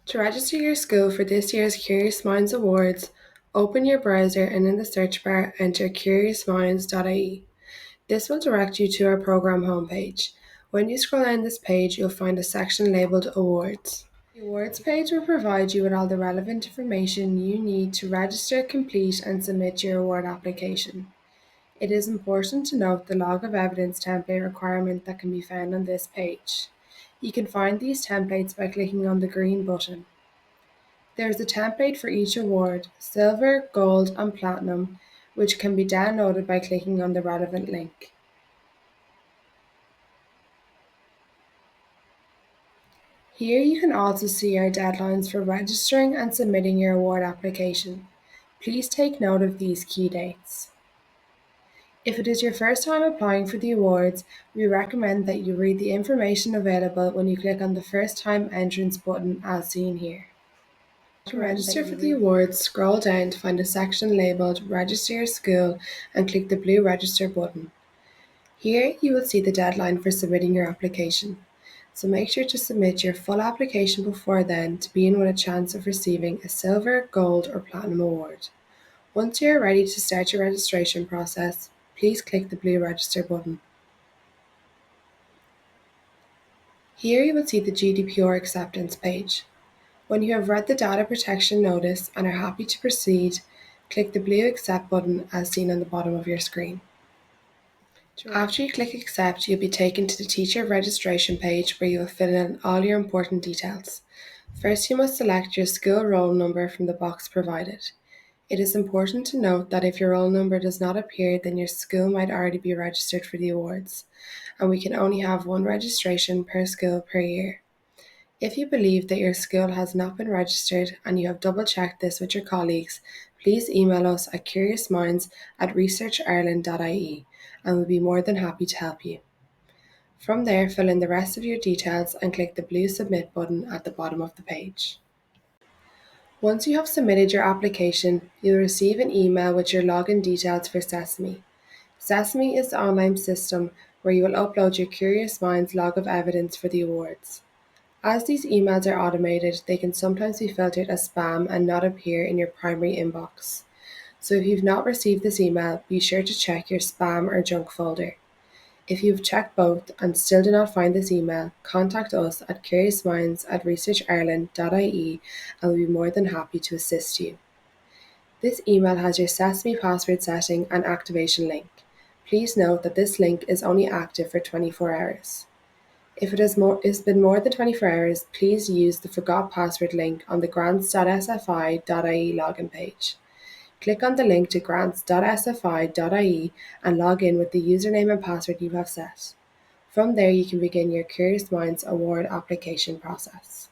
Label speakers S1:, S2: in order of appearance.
S1: To register your school for this year's Curious Minds Awards, open your browser and in the search bar enter curiousminds.ie. This will direct you to our program homepage. When you scroll down this page, you'll find a section labeled Awards. The awards page will provide you with all the relevant information you need to register, complete, and submit your award application. It is important to note the log of evidence template requirement that can be found on this page. You can find these templates by clicking on the green button. There is a template for each award, silver, gold, and platinum, which can be downloaded by clicking on the relevant link. Here you can also see our deadlines for registering and submitting your award application. Please take note of these key dates. If it is your first time applying for the awards, we recommend that you read the information available when you click on the First Time Entrance button as seen here. To register for the awards, scroll down to find a section labelled Register Your School and click the blue Register button. Here you will see the deadline for submitting your application, so make sure to submit your full application before then to be in with a chance of receiving a silver, gold, or platinum award. Once you are ready to start your registration process, please click the blue Register button. Here you will see the GDPR acceptance page. When you have read the data protection notice and are happy to proceed, click the blue Accept button as seen on the bottom of your screen. After you click Accept, you'll be taken to the teacher registration page where you will fill in all your important details. First, you must select your school roll number from the box provided. It is important to note that if your roll number does not appear, then your school might already be registered for the awards, and we can only have one registration per school per year. If you believe that your school has not been registered and you have double-checked this with your colleagues, please email us at curiousminds@researchireland.ie and we'll be more than happy to help you. From there, fill in the rest of your details and click the blue Submit button at the bottom of the page. Once you have submitted your application, you'll receive an email with your login details for Sesame. Sesame is the online system where you will upload your Curious Minds log of evidence for the awards. As these emails are automated, they can sometimes be filtered as spam and not appear in your primary inbox. So if you've not received this email, be sure to check your spam or junk folder. If you've checked both and still do not find this email, contact us at curiousminds@researchireland.ie and we'll be more than happy to assist you. This email has your Sesame password setting and activation link. Please note that this link is only active for 24 hours. If it's been more than 24 hours, please use the Forgot Password link on the grants.sfi.ie login page. Click on the link to grants.sfi.ie and log in with the username and password you have set. From there, you can begin your Curious Minds award application process.